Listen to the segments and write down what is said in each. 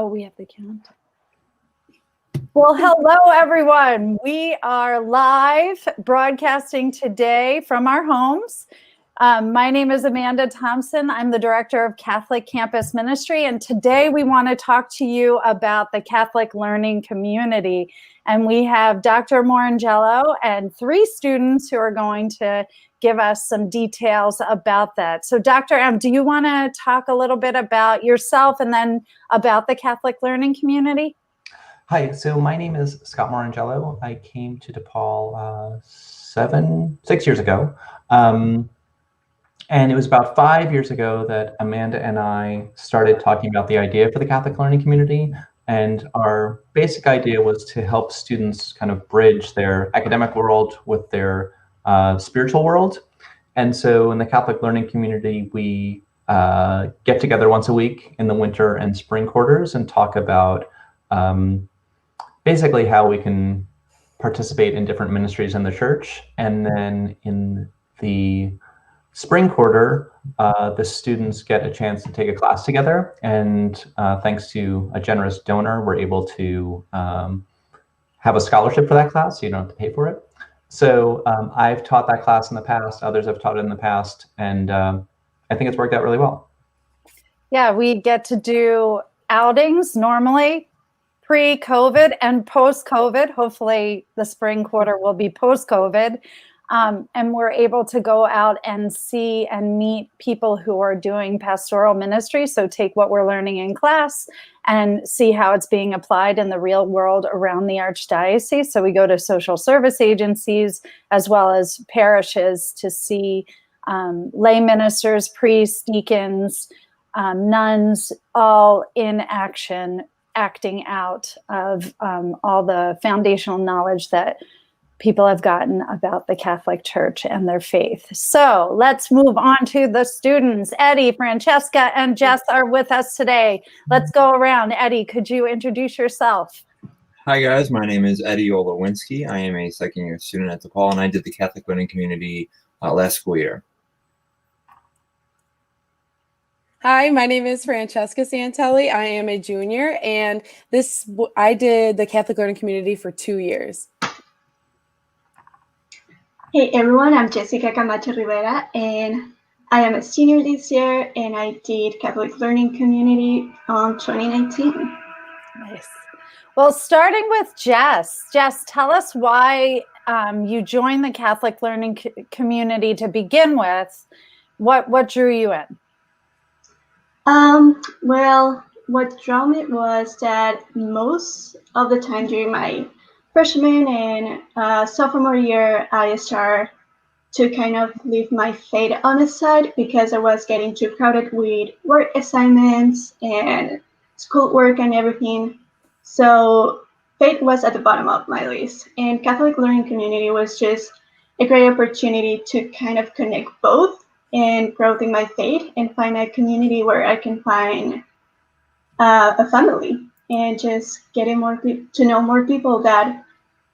Oh, we have the count. Well, hello, everyone. We are live broadcasting today from our homes. My name is Amanda Thompson. I'm the Director of Catholic Campus Ministry, and today we want to talk to you about the Catholic learning community. And we have Dr. Moringiello and 3 students who are going to give us some details about that. So Dr. M, do you want to talk a little bit about yourself and then about the Catholic learning community? Hi, so my name is Scott Moringiello. I came to DePaul 6 years ago. And it was about 5 years ago that Amanda and I started talking about the idea for the Catholic learning community. And our basic idea was to help students kind of bridge their academic world with their spiritual world. And so in the Catholic learning community, we get together once a week in the winter and spring quarters and talk about basically how we can participate in different ministries in the church. And then in the spring quarter, the students get a chance to take a class together. And thanks to a generous donor, we're able to have a scholarship for that class, so you don't have to pay for it. So I've taught that class in the past, others have taught it in the past, and I think it's worked out really well. Yeah, we get to do outings normally, pre-COVID and post-COVID. Hopefully the spring quarter will be post-COVID. And we're able to go out and see and meet people who are doing pastoral ministry. So take what we're learning in class and see how it's being applied in the real world around the Archdiocese. So we go to social service agencies as well as parishes to see lay ministers, priests, deacons, nuns, all in action, acting out of all the foundational knowledge that people have gotten about the Catholic Church and their faith. So let's move on to the students. Eddie, Francesca, and Jess are with us today. Let's go around. Eddie, could you introduce yourself? Hi guys, my name is Eddie Olowinski. I am a second-year student at DePaul, and I did the Catholic learning community last school year. Hi, my name is Francesca Santelli. I am a junior, and I did the Catholic learning community for 2 years. Hey everyone, I'm Jessica Camacho Rivera, and I am a senior this year, and I did Catholic Learning Community 2019. Nice. Well, starting with Jess. Jess, tell us why you joined the Catholic Learning Community to begin with. What drew you in? Well, what drew me was that most of the time during my freshman and sophomore year, I started to kind of leave my faith on the side because I was getting too crowded with work assignments and schoolwork and everything. So faith was at the bottom of my list, and Catholic Learning Community was just a great opportunity to kind of connect both and growth in my faith and find a community where I can find a family and just getting to know more people that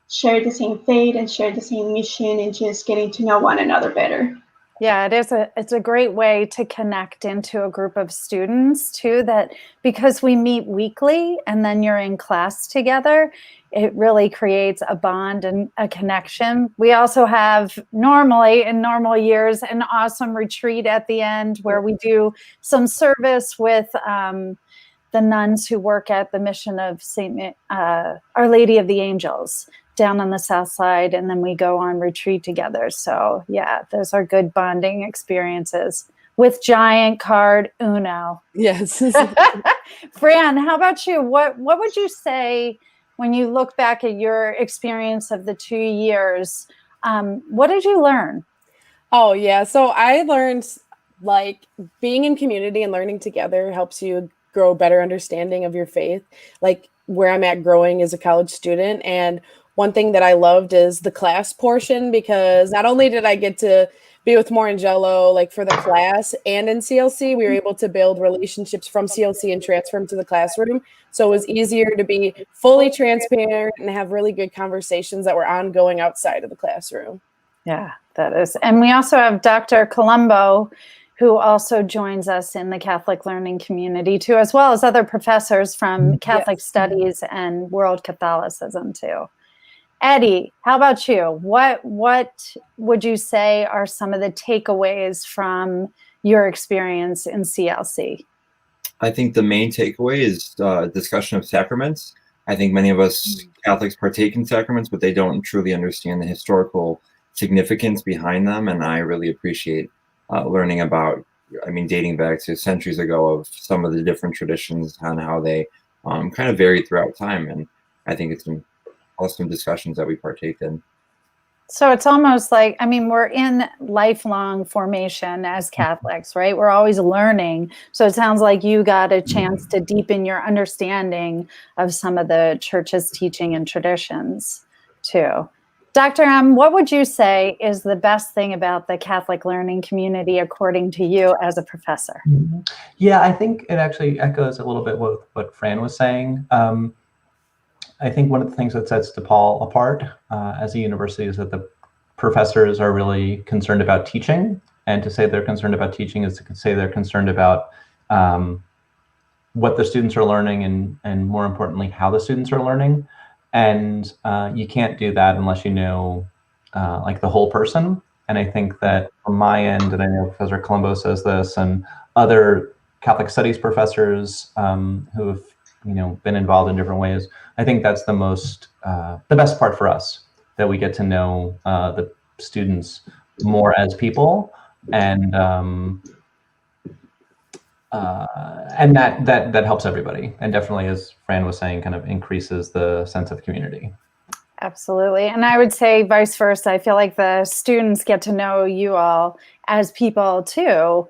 share the same faith and share the same mission and just getting to know one another better. Yeah, it's a great way to connect into a group of students too, that because we meet weekly and then you're in class together, it really creates a bond and a connection. We also have normally in normal years an awesome retreat at the end where we do some service with the nuns who work at the mission of Our Lady of the Angels down on the south side, and then we go on retreat together. So yeah, those are good bonding experiences with giant card Uno. Yes. Fran, how about you? What would you say when you look back at your experience of the 2 years? What did you learn? Oh yeah, so I learned like being in community and learning together helps you grow a better understanding of your faith. Like where I'm at growing as a college student, and one thing that I loved is the class portion, because not only did I get to be with Moringiello like for the class and in CLC, we were able to build relationships from CLC and transfer them to the classroom. So it was easier to be fully transparent and have really good conversations that were ongoing outside of the classroom. Yeah, that is. And we also have Dr. Columbo who also joins us in the Catholic learning community too, as well as other professors from Catholic studies and world Catholicism too. Eddie, how about you? What would you say are some of the takeaways from your experience in CLC? I think the main takeaway is discussion of sacraments. I think many of us Catholics partake in sacraments, but they don't truly understand the historical significance behind them. And I really appreciate learning about, dating back to centuries ago, of some of the different traditions and how they kind of vary throughout time. And I think it's some awesome discussions that we partake in. So it's almost like, we're in lifelong formation as Catholics, right? We're always learning. So it sounds like you got a chance to deepen your understanding of some of the church's teaching and traditions too. Dr. M, what would you say is the best thing about the Catholic learning community, according to you as a professor? Yeah, I think it actually echoes a little bit with what Fran was saying. I think one of the things that sets DePaul apart as a university is that the professors are really concerned about teaching. And to say they're concerned about teaching is to say they're concerned about what the students are learning and more importantly, how the students are learning. And you can't do that unless you know like the whole person. And I think that from my end, and I know Professor Columbo says this, and other Catholic studies professors who have been involved in different ways, I think that's the best part for us, that we get to know the students more as people, and that helps everybody, and definitely, as Fran was saying, kind of increases the sense of community. Absolutely. And I would say vice versa. I feel like the students get to know you all as people too,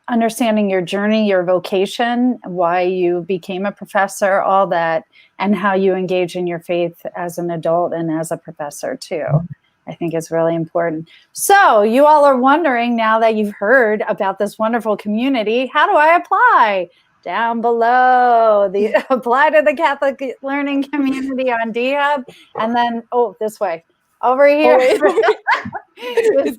understanding your journey, your vocation, why you became a professor, all that, and how you engage in your faith as an adult and as a professor too. I think is really important. So you all are wondering, now that you've heard about this wonderful community, how do I apply? Down below, the apply to the Catholic learning community on DHub, and then this way over here is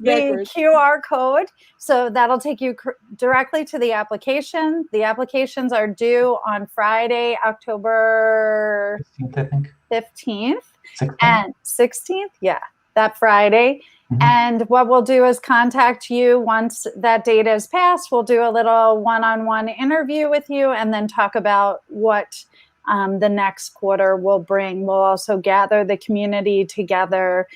the QR code. So that'll take you directly to the application. The applications are due on Friday, October 15th, I think. 15th and 16th. Yeah, that Friday. And what we'll do is contact you once that date is passed. We'll do a little one-on-one interview with you and then talk about what the next quarter will bring. We'll also gather the community together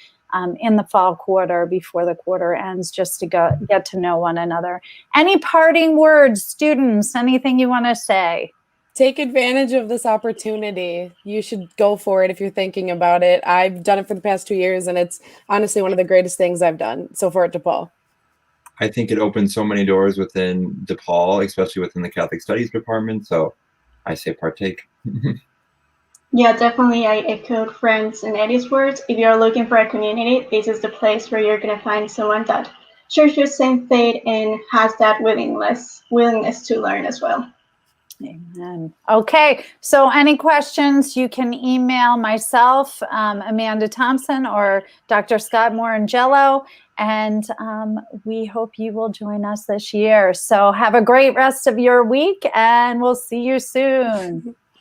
in the fall quarter before the quarter ends, just to get to know one another. Any parting words, students? Anything you want to say? Take advantage of this opportunity. You should go for it if you're thinking about it. I've done it for the past 2 years, and it's honestly one of the greatest things I've done so far at DePaul. I think it opens so many doors within DePaul, especially within the Catholic Studies department. So I say partake. Yeah, definitely. I echoed Fran's and Eddie's words. If you're looking for a community, this is the place where you're going to find someone that shares your same faith and has that willingness to learn as well. Amen. Okay, so any questions, you can email myself, Amanda Thompson, or Dr. Scott Moringiello, and we hope you will join us this year. So have a great rest of your week, and we'll see you soon.